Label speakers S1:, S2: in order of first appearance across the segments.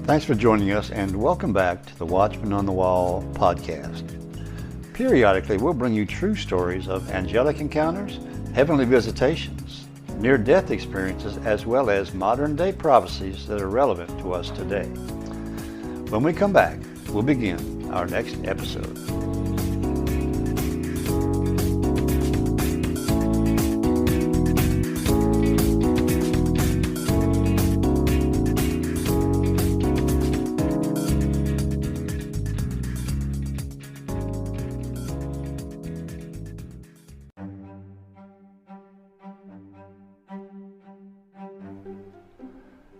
S1: Thanks for joining us and welcome back to the Watchman on the Wall podcast. Periodically, we'll bring you true stories of angelic encounters, heavenly visitations, near-death experiences, as well as modern-day prophecies that are relevant to us today. When we come back, we'll begin our next episode.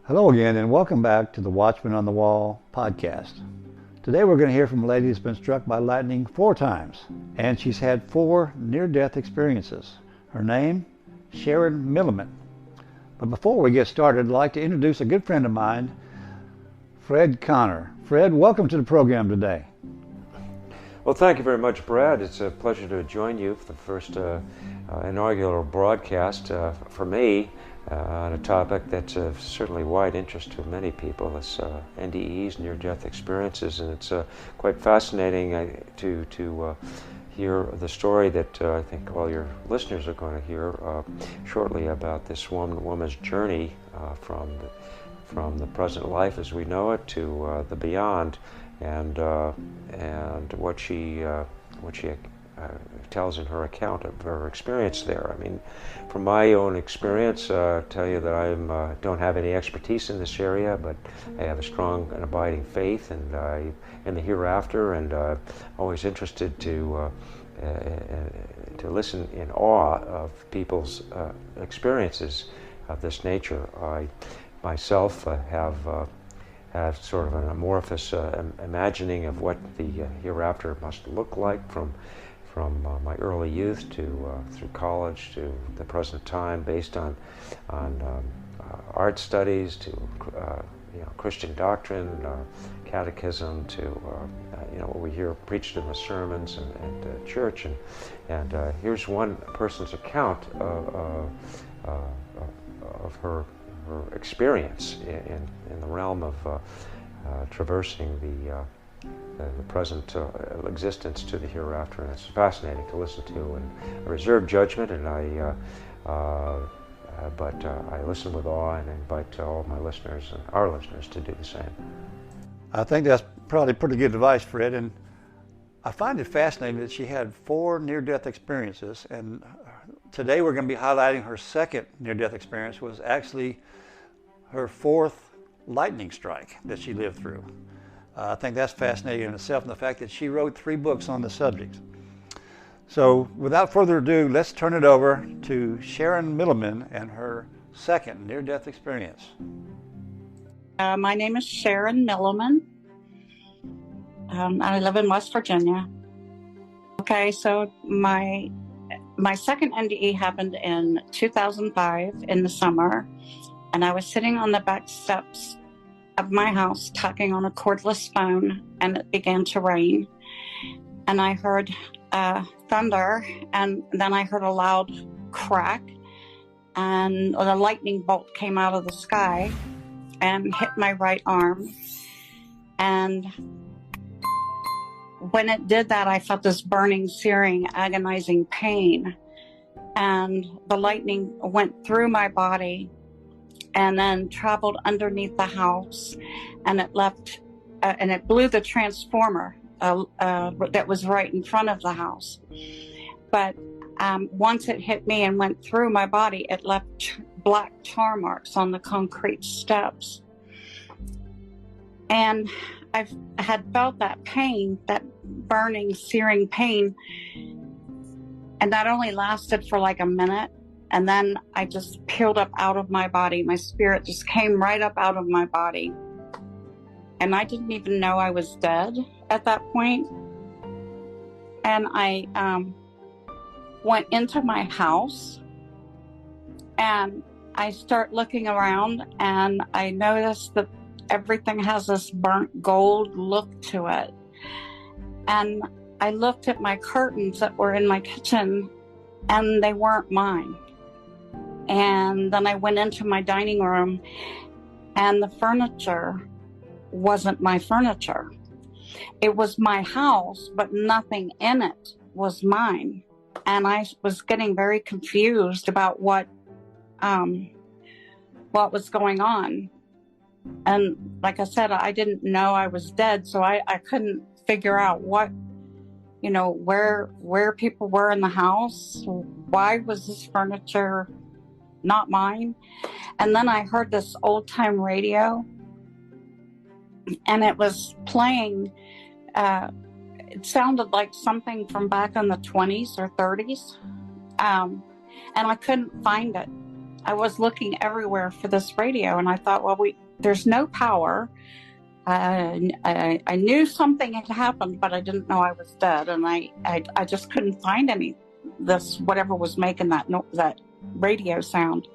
S1: Hello again, and welcome back to the Watchman on the Wall podcast. Today we're going to hear from a lady who's been struck by lightning 4 times, and she's had 4 near-death experiences. Her name, Sharon Milliman. But before we get started, I'd like to introduce a good friend of mine, Fred Connor. Fred, welcome to the program today.
S2: Well, thank you very much, Brad. It's a pleasure to join you for the first inaugural broadcast for me. On a topic that's of certainly wide interest to many people. It's NDEs, near-death experiences, and it's quite fascinating to hear the story that I think all your listeners are going to hear shortly about this woman's journey from the present life as we know it to the beyond, and what she tells in her account of her experience there. I mean, from my own experience, tell you that I don't have any expertise in this area, but I have a strong and abiding faith in the hereafter, and always interested to listen in awe of people's experiences of this nature. I myself have sort of an amorphous imagining of what the hereafter must look like from my early youth to through college to the present time, based on art studies to Christian doctrine, catechism, to what we hear preached in the sermons and church, and here's one person's account of her experience in the realm of traversing the present existence to the hereafter, and it's fascinating to listen to. And I reserve judgment, and but I listen with awe and invite all my listeners and our listeners to do the same.
S1: I think that's probably pretty good advice, Fred, and I find it fascinating that she had 4 near-death experiences, and today we're going to be highlighting her second near-death experience was actually her 4th lightning strike that she lived through. I think that's fascinating in itself, and the fact that she wrote 3 books on the subject. So without further ado, let's turn it over to Sharon Milliman and her second near-death experience.
S3: My name is Sharon Milliman. I live in West Virginia. Okay, so my second NDE happened in 2005 in the summer, and I was sitting on the back steps of my house talking on a cordless phone, and it began to rain, and I heard thunder, and then I heard a loud crack, and a lightning bolt came out of the sky and hit my right arm. And when it did that, I felt this burning, searing, agonizing pain, and the lightning went through my body and then traveled underneath the house, and it left, and it blew the transformer that was right in front of the house. But once it hit me and went through my body, it left black tar marks on the concrete steps. And I had felt that pain, that burning, searing pain, and that only lasted for like a minute. And then I just peeled up out of my body. My spirit just came right up out of my body. And I didn't even know I was dead at that point. And I went into my house, and I start looking around, and I noticed that everything has this burnt gold look to it. And I looked at my curtains that were in my kitchen, and they weren't mine. And then I went into my dining room, and the furniture wasn't my furniture. It was my house, but nothing in it was mine. And I was getting very confused about what was going on. And like I said, I didn't know I was dead, so I couldn't figure out what, where people were in the house. Why was this furniture not mine? And then I heard this old time radio, and it was playing, it sounded like something from back in the 20s or 30s. And I couldn't find it. I was looking everywhere for this radio, and I thought, well, there's no power. I knew something had happened, but I didn't know I was dead, and I just couldn't find whatever was making that radio sound.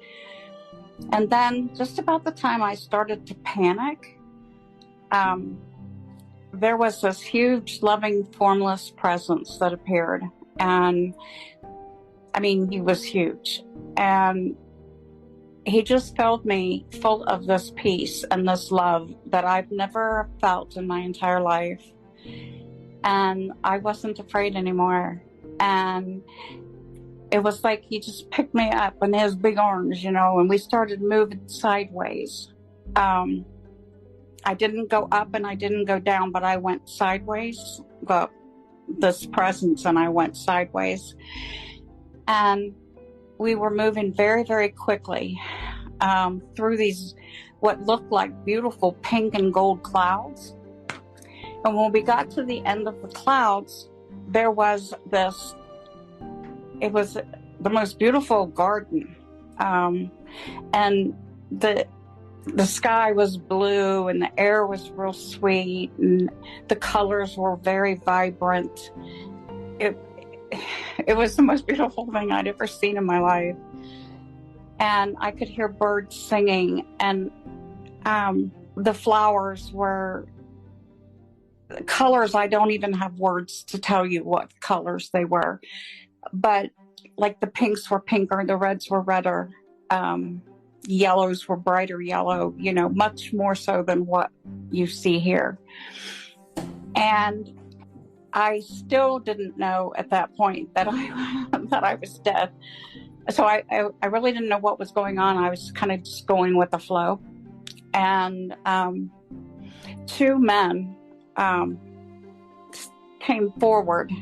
S3: And then just about the time I started to panic, there was this huge, loving, formless presence that appeared. And I mean, he was huge. And he just filled me full of this peace and this love that I've never felt in my entire life. And I wasn't afraid anymore. And it was like he just picked me up in his big arms, and we started moving sideways. I didn't go up and I didn't go down, but I went sideways, this presence, and I went sideways. And we were moving very, very quickly through these, what looked like beautiful pink and gold clouds. And when we got to the end of the clouds, there was it was the most beautiful garden. And the sky was blue, and the air was real sweet, and the colors were very vibrant. It was the most beautiful thing I'd ever seen in my life. And I could hear birds singing, and the flowers were colors. I don't even have words to tell you what colors they were, but like the pinks were pinker, the reds were redder, yellows were brighter yellow, much more so than what you see here. And I still didn't know at that point that I was dead. So I really didn't know what was going on. I was kind of just going with the flow. And two men came forward.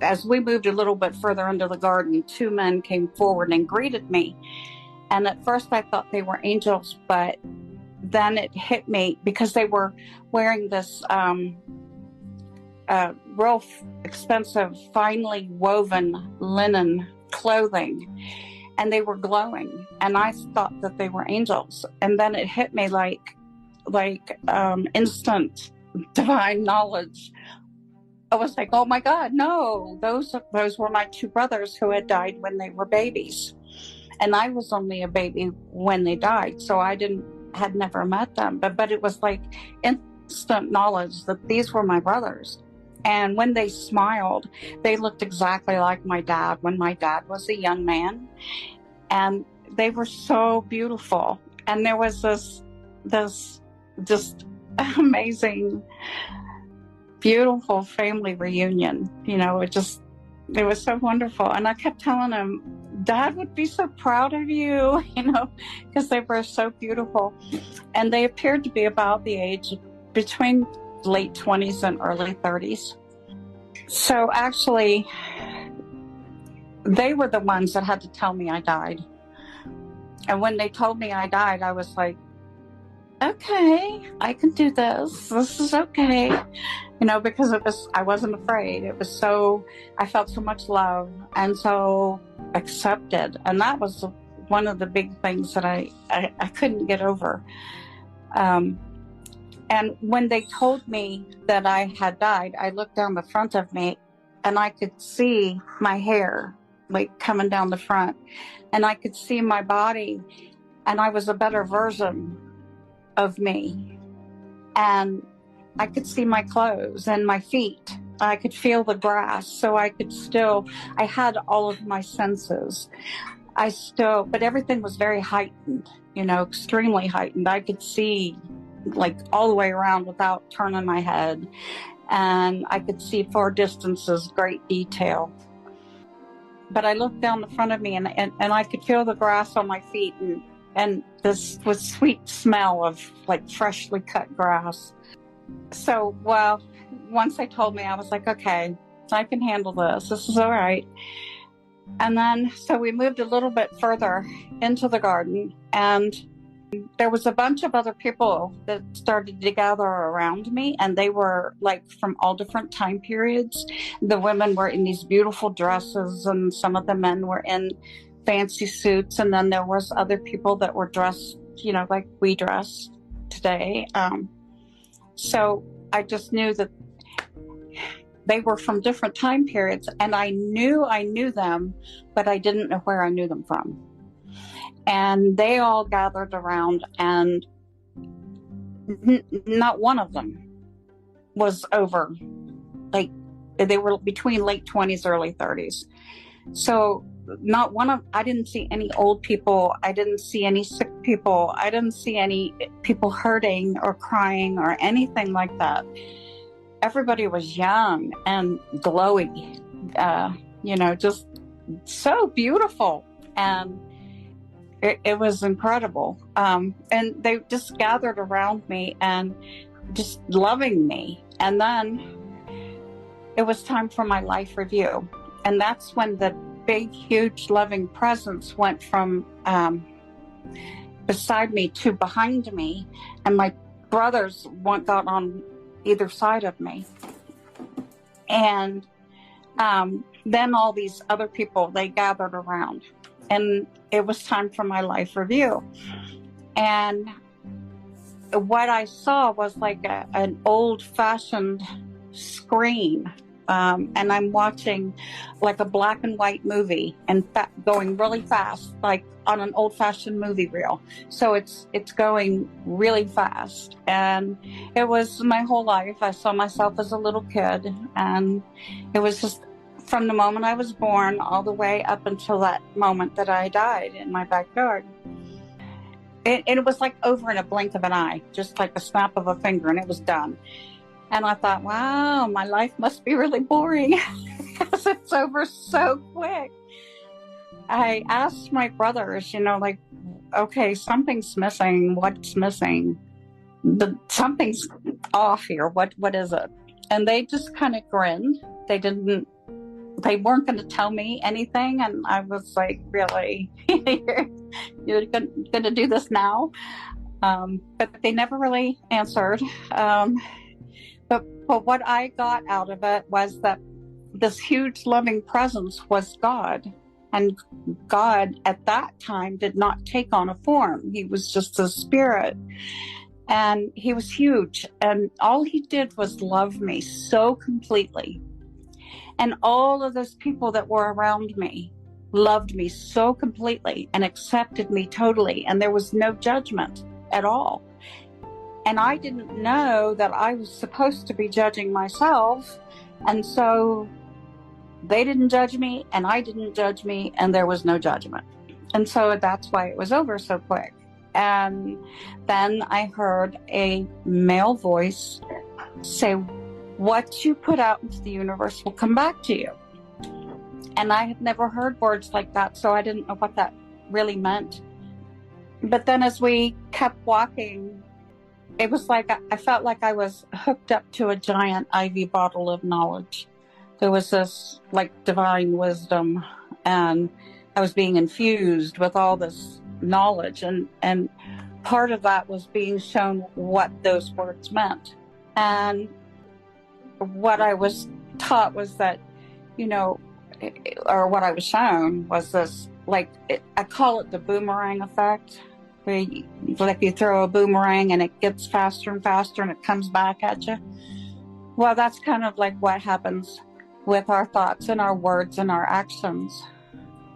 S3: As we moved a little bit further into the garden, two men came forward and greeted me. And at first I thought they were angels, but then it hit me because they were wearing this real expensive, finely woven linen clothing, and they were glowing, and I thought that they were angels. And then it hit me like instant divine knowledge. I was like, oh my God, no, those were my two brothers who had died when they were babies. And I was only a baby when they died, so I had never met them. But it was like instant knowledge that these were my brothers. And when they smiled, they looked exactly like my dad when my dad was a young man. And they were so beautiful. And there was this just amazing, beautiful family reunion. It was so wonderful. And I kept telling him, Dad would be so proud of you, because they were so beautiful. And they appeared to be about the age between late 20s and early 30s. So actually, they were the ones that had to tell me I died. And when they told me I died, I was like, okay, I can do this. This is okay. Because I wasn't afraid. I felt so much love and so accepted. And that was one of the big things that I couldn't get over. And when they told me that I had died, I looked down the front of me and I could see my hair coming down the front, and I could see my body, and I was a better version of me. And I could see my clothes and my feet. I could feel the grass, so I had all of my senses. But everything was very heightened, extremely heightened. I could see like all the way around without turning my head. And I could see far distances, great detail. But I looked down the front of me and I could feel the grass on my feet and this was sweet smell of like freshly cut grass. So, well, once they told me, I was like, okay, I can handle this. This is all right. And then, so we moved a little bit further into the garden, and there was a bunch of other people that started to gather around me, and they were like from all different time periods. The women were in these beautiful dresses, and some of the men were in fancy suits, and then there was other people that were dressed, you know, like we dress today. So I just knew that they were from different time periods, and I knew them, but I didn't know where I knew them from. And they all gathered around, and not one of them was over, like, they were between late 20s, early 30s. So not one of, I didn't see any old people. I didn't see any sick people. I didn't see any people hurting or crying or anything like that. Everybody was young and glowy, you know, just so beautiful. And it was incredible. And they just gathered around me and just loving me. And then it was time for my life review. And that's when the big, huge, loving presence went from beside me to behind me. And my brothers got on either side of me. And then all these other people, they gathered around. And it was time for my life review. And what I saw was like an old-fashioned screen. And I'm watching like a black and white movie and going really fast, like on an old-fashioned movie reel. So it's going really fast. And it was my whole life. I saw myself as a little kid. And it was just from the moment I was born all the way up until that moment that I died in my backyard. It was like over in a blink of an eye, just like a snap of a finger, and it was done. And I thought, wow, my life must be really boring because it's over so quick. I asked my brothers, you know, like, okay, something's missing. What's missing? Something's off here. What is it? And they just kind of grinned. They weren't going to tell me anything. And I was like, really? You're going to do this now? But they never really answered. But what I got out of it was that this huge loving presence was God. And God at that time did not take on a form. He was just a spirit. And he was huge. And all he did was love me so completely. And all of those people that were around me loved me so completely and accepted me totally. And there was no judgment at all. And I didn't know that I was supposed to be judging myself. And so they didn't judge me and I didn't judge me and there was no judgment. And so that's why it was over so quick. And then I heard a male voice say, what you put out into the universe will come back to you. And I had never heard words like that, so I didn't know what that really meant. But then as we kept walking, it was like I felt like I was hooked up to a giant IV bottle of knowledge. There was this like divine wisdom, and I was being infused with all this knowledge, and part of that was being shown what those words meant. And what I was taught was that, you know, or what I was shown was this, like, I call it the boomerang effect, where you throw a boomerang and it gets faster and faster and it comes back at you. Well, that's kind of like what happens with our thoughts and our words and our actions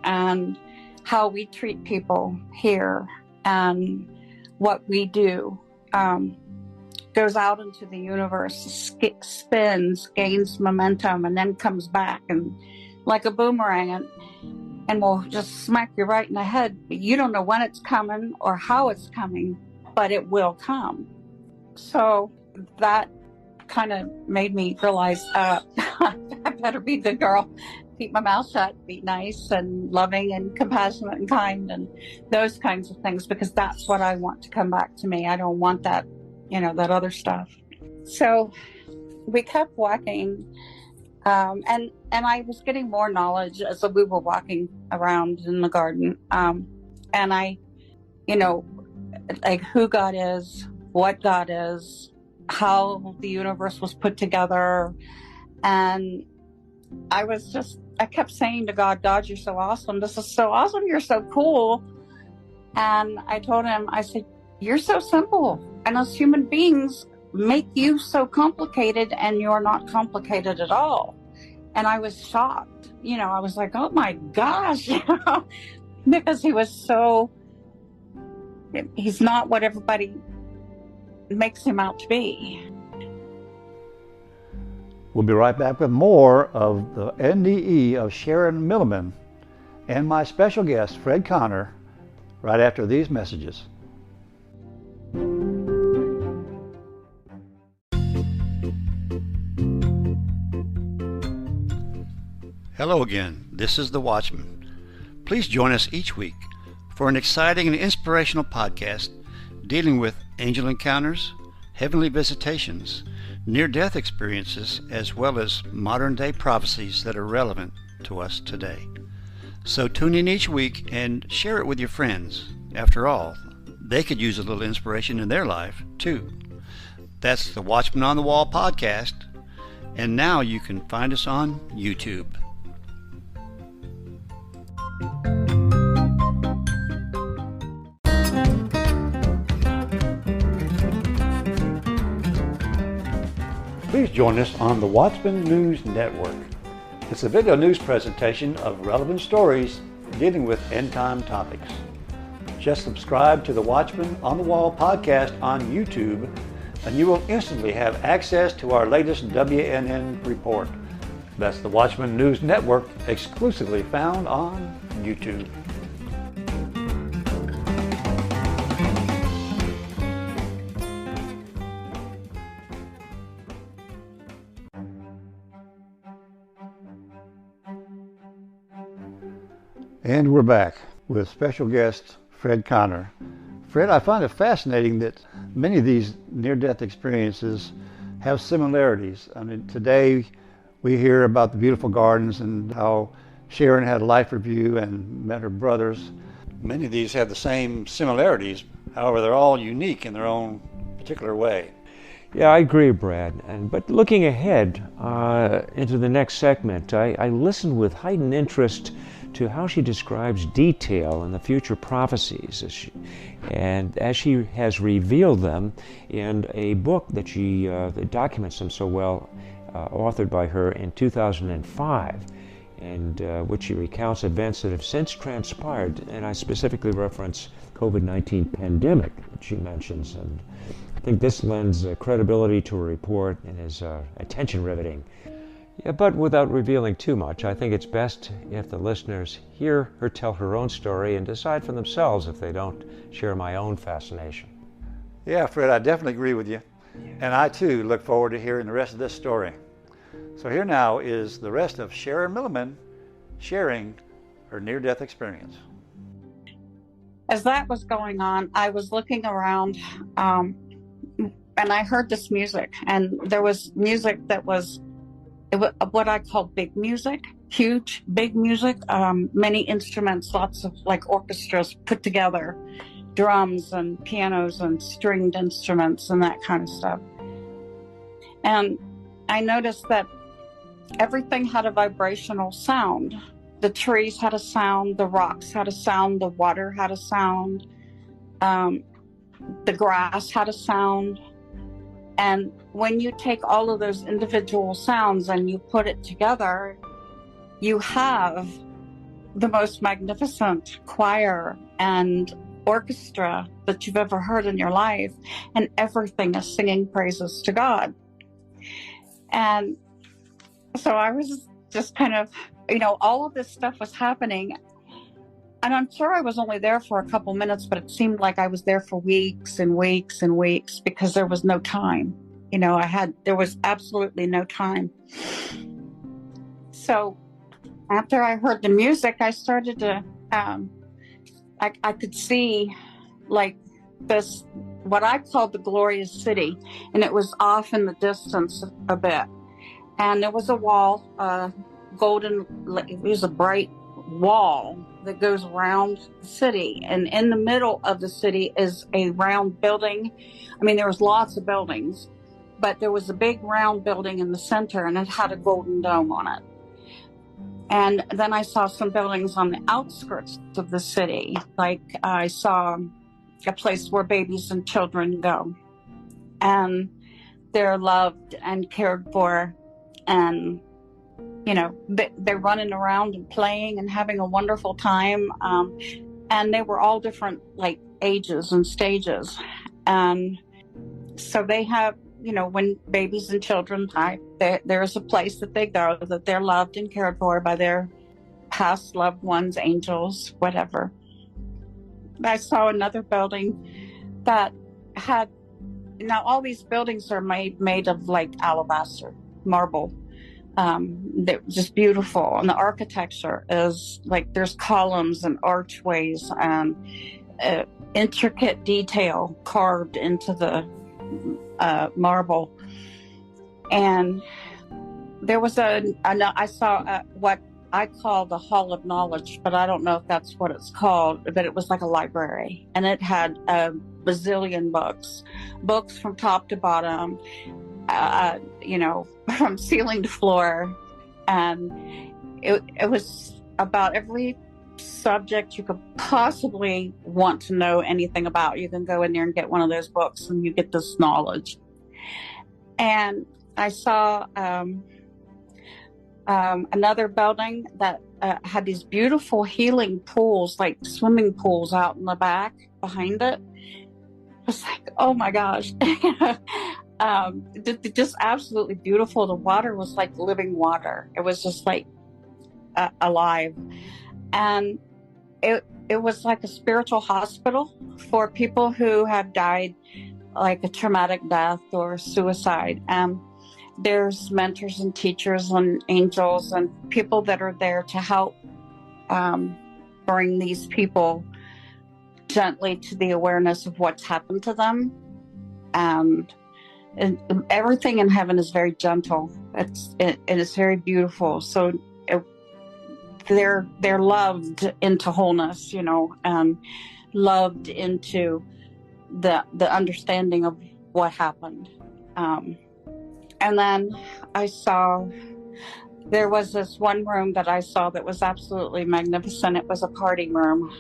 S3: and how we treat people here and what we do. Goes out into the universe, spins, gains momentum, and then comes back and like a boomerang and will just smack you right in the head. You don't know when it's coming or how it's coming, but it will come. So that kind of made me realize I better be the girl, keep my mouth shut, be nice and loving and compassionate and kind and those kinds of things, because that's what I want to come back to me. I don't want that, that other stuff. So we kept walking, and I was getting more knowledge as we were walking around in the garden, and I, like who God is, what God is, how the universe was put together. And I kept saying to God, you're so awesome. This is so awesome. You're so cool. And I told him, I said, you're so simple. And us human beings make you so complicated, and you're not complicated at all. And I was shocked. I was like, oh my gosh, because he's not what everybody makes him out to be.
S1: We'll be right back with more of the NDE of Sharon Milliman and my special guest, Fred Connor, right after these messages. Hello again, this is The Watchman. Please join us each week for an exciting and inspirational podcast dealing with angel encounters, heavenly visitations, near-death experiences, as well as modern-day prophecies that are relevant to us today. So tune in each week and share it with your friends. After all, they could use a little inspiration in their life, too. That's the Watchman on the Wall podcast, and now you can find us on YouTube. Please join us on the Watchman News Network. It's a video news presentation of relevant stories dealing with end-time topics. Just subscribe to the Watchman on the Wall podcast on YouTube, and you will instantly have access to our latest WNN report. That's the Watchman News Network, exclusively found on YouTube. And we're back with special guest Fred Connor. Fred, I find it fascinating that many of these near-death experiences have similarities. I mean, today we hear about the beautiful gardens and how Sharon had a life review and met her brothers. Many of these have the same similarities. However, they're all unique in their own particular way.
S2: Yeah, I agree, Brad. But looking ahead into the next segment, I listened with heightened interest to how she describes detail in the future prophecies, as she has revealed them in a book that she that documents them so well, authored by her in 2005, and which she recounts events that have since transpired, and I specifically reference COVID-19 pandemic that she mentions, and I think this lends credibility to her report and is attention riveting. Yeah, but without revealing too much, I think it's best if the listeners hear her tell her own story and decide for themselves if they don't share my own fascination.
S1: Yeah, Fred, I definitely agree with you. And I, too, look forward to hearing the rest of this story. So here now is the rest of Sharon Milliman sharing her near-death experience.
S3: As that was going on, I was looking around, and I heard this music. And there was music that was what I call big music, huge, big music, many instruments, lots of like orchestras put together, drums and pianos and stringed instruments and that kind of stuff. And I noticed that everything had a vibrational sound. The trees had a sound, the rocks had a sound, the water had a sound, the grass had a sound. And when you take all of those individual sounds and you put it together, you have the most magnificent choir and orchestra that you've ever heard in your life, and everything is singing praises to God. And so I was just kind of, all of this stuff was happening, And I'm sure I was only there for a couple minutes, but it seemed like I was there for weeks and weeks and weeks because there was no time. You know, there was absolutely no time. So after I heard the music, I started to, I could see like this, what I called the glorious city, and it was off in the distance a bit. And there was a wall, golden, it was a bright wall that goes around the city. And in the middle of the city is a round building. I mean, there was lots of buildings, but there was a big round building in the center, and it had a golden dome on it. And then I saw some buildings on the outskirts of the city. Like I saw a place where babies and children go, and they're loved and cared for, and you know, they're running around and playing and having a wonderful time. And they were all different like ages and stages. And so they have, you know, when babies and children die, there's a place that they go that they're loved and cared for by their past loved ones, angels, whatever. I saw another building that had, now all these buildings are made of like alabaster, marble. They're just beautiful. And the architecture is like, there's columns and archways and intricate detail carved into the marble. And there was I saw what I call the Hall of Knowledge, but I don't know if that's what it's called, but it was like a library, and it had a bazillion books from top to bottom, you know, from ceiling to floor. And it was about every subject you could possibly want to know anything about. You can go in there and get one of those books and you get this knowledge. And I saw another building that had these beautiful healing pools, like swimming pools out in the back behind it. I was like, oh my gosh. Just absolutely beautiful. The water was like living water. It was just like alive. And it was like a spiritual hospital for people who have died like a traumatic death or suicide. And there's mentors and teachers and angels and people that are there to help bring these people gently to the awareness of what's happened to them. And everything in heaven is very gentle. It is very beautiful. So they're loved into wholeness, you know, and loved into the understanding of what happened. And then I saw, there was this one room that I saw that was absolutely magnificent. It was a party room.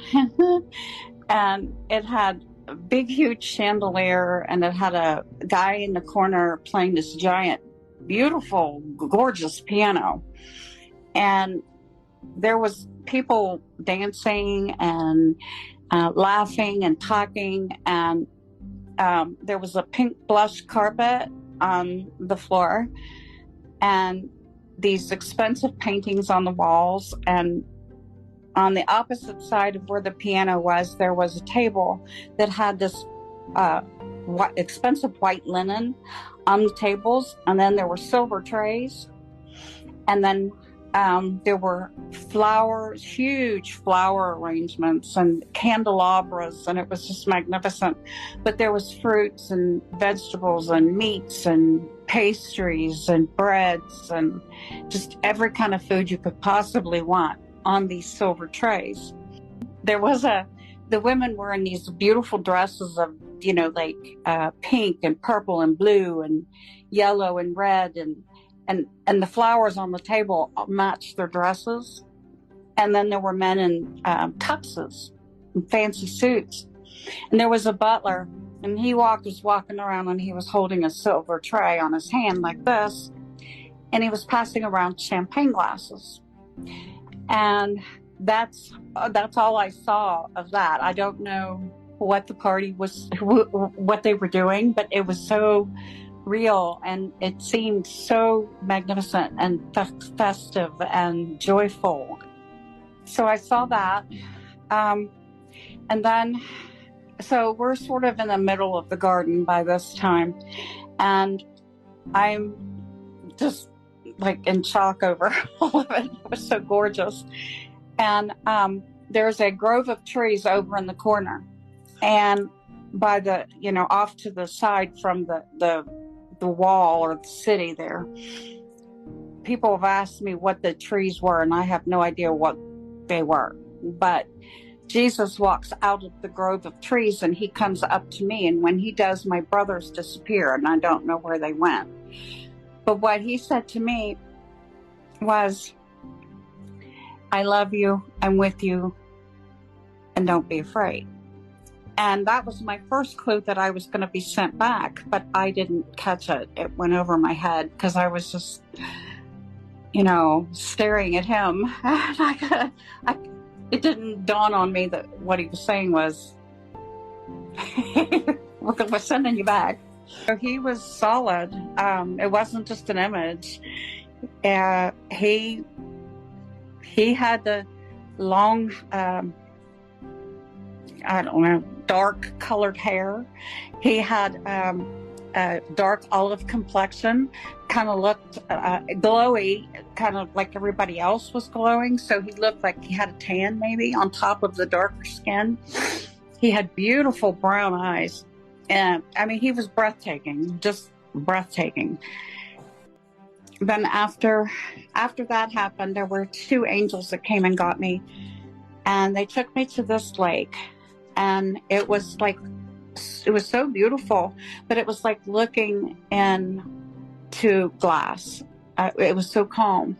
S3: And it had a big, huge chandelier, and it had a guy in the corner playing this giant, beautiful, gorgeous piano. And there was people dancing and laughing and talking. And there was a pink blush carpet on the floor, and these expensive paintings on the walls. And on the opposite side of where the piano was, there was a table that had this expensive white linen on the tables. And then there were silver trays. And then there were flowers, huge flower arrangements and candelabras, and it was just magnificent. But there was fruits and vegetables and meats and pastries and breads and just every kind of food you could possibly want on these silver trays. There was the women were in these beautiful dresses of, you know, like pink and purple and blue and yellow and red, and the flowers on the table matched their dresses. And then there were men in tuxes and fancy suits. And there was a butler, and he was walking around, and he was holding a silver tray on his hand like this, and he was passing around champagne glasses. And that's all I saw of that. I don't know what the party was, what they were doing, but it was so real, and it seemed so magnificent and festive and joyful. So I saw that, And then, so we're sort of in the middle of the garden by this time, and I'm just like in shock over all of it. It was so gorgeous. And there's a grove of trees over in the corner, and by the, off to the side from the wall or the city there, people have asked me what the trees were, and I have no idea what they were. But Jesus walks out of the grove of trees, and he comes up to me, and when he does, my brothers disappear, and I don't know where they went. But what he said to me was, I love you, I'm with you, and don't be afraid. And that was my first clue that I was going to be sent back, but I didn't catch it. It went over my head because I was just, staring at him. It didn't dawn on me that what he was saying was, we're sending you back. So he was solid. It wasn't just an image. He had the long, dark colored hair. He had a dark olive complexion, kind of looked glowy, kind of like everybody else was glowing. So he looked like he had a tan maybe on top of the darker skin. He had beautiful brown eyes. And he was breathtaking, just breathtaking. Then after that happened, there were two angels that came and got me, and they took me to this lake, and it was so beautiful, but it was like looking into glass. It was so calm.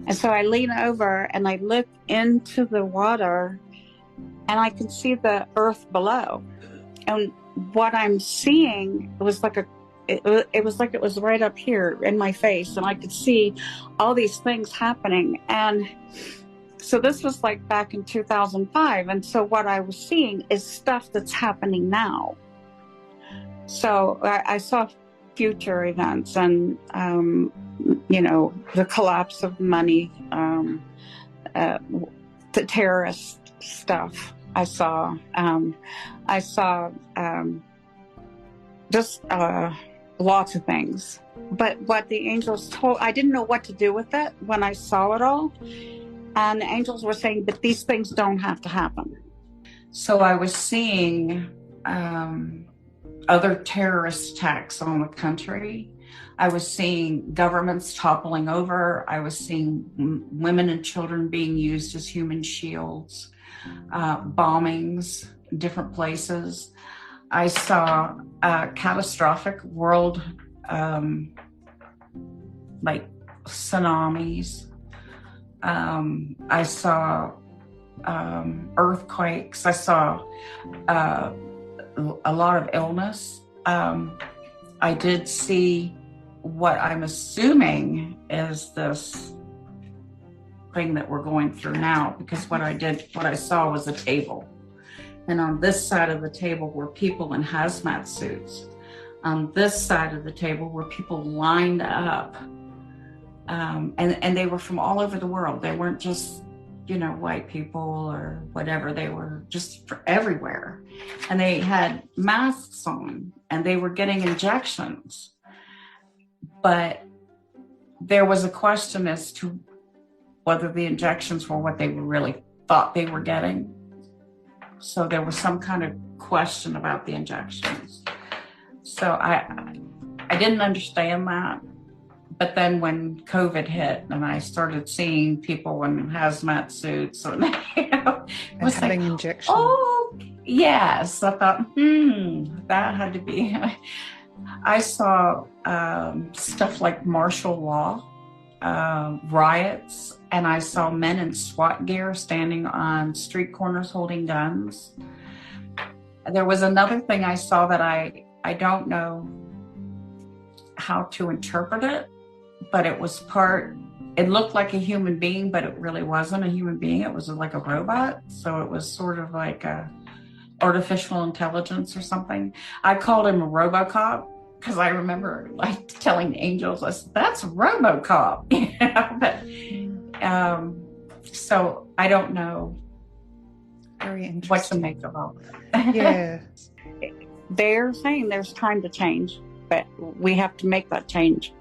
S3: And so I lean over and I look into the water, and I can see the earth below. And what I'm seeing was it was right up here in my face, and I could see all these things happening. And so this was like back in 2005. And so what I was seeing is stuff that's happening now. So I saw future events and, the collapse of money, the terrorist stuff. I saw just lots of things. But what the angels I didn't know what to do with it when I saw it all. And the angels were saying, but these things don't have to happen. So I was seeing other terrorist attacks on the country. I was seeing governments toppling over. I was seeing women and children being used as human shields, bombings in different places. I saw catastrophic world, like tsunamis. I saw earthquakes. I saw a lot of illness. I did see what I'm assuming is this thing that we're going through now, because what I saw was a table. And on this side of the table were people in hazmat suits. On this side of the table were people lined up. And they were from all over the world. They weren't just, white people or whatever. They were just everywhere. And they had masks on, and they were getting injections. But there was a question as to whether the injections were what they really thought they were getting. So there was some kind of question about the injections. So I didn't understand that. But then when COVID hit and I started seeing people in hazmat suits and,
S4: and
S3: was
S4: having
S3: like,
S4: injections.
S3: Oh, yes. I thought, that had to be. I saw stuff like martial law, riots, and I saw men in SWAT gear standing on street corners holding guns. There was another thing I saw that I don't know how to interpret it, but it looked like a human being, but it really wasn't a human being. It was like a robot. So it was sort of like a artificial intelligence or something. I called him a RoboCop because I remember telling the angels, I said, that's RoboCop. But so I don't know
S4: Very
S5: what to
S4: interesting.
S5: make about it.
S4: Yeah.
S3: They're saying there's time to change, but we have to make that change.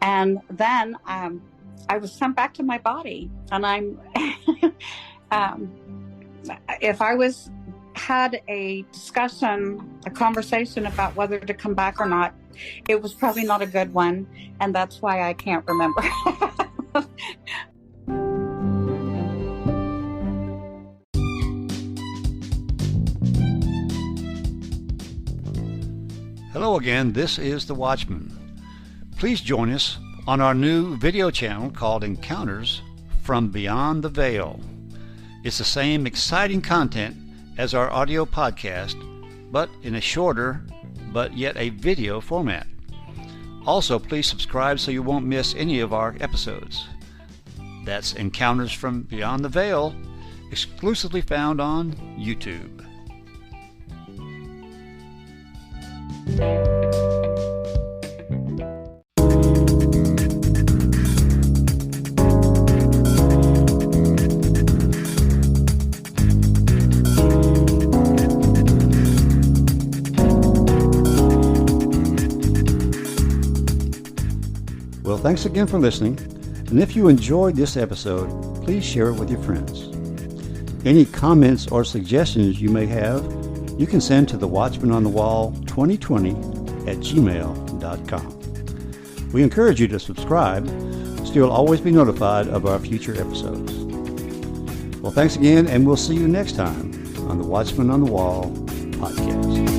S3: And then I was sent back to my body, and I'm if I had a discussion, a conversation about whether to come back or not, it was probably not a good one, and that's why I can't remember.
S1: Hello again, this is The Watchman. Please join us on our new video channel called Encounters from Beyond the Veil. It's the same exciting content as our audio podcast, but in a shorter, but yet a video format. Also, please subscribe so you won't miss any of our episodes. That's Encounters from Beyond the Veil, exclusively found on YouTube. Well, thanks again for listening, and if you enjoyed this episode, please share it with your friends. Any comments or suggestions you may have, you can send to thewatchmanonthewall2020@gmail.com. We encourage you to subscribe so you'll always be notified of our future episodes. Well, thanks again, and we'll see you next time on the Watchman on the Wall podcast.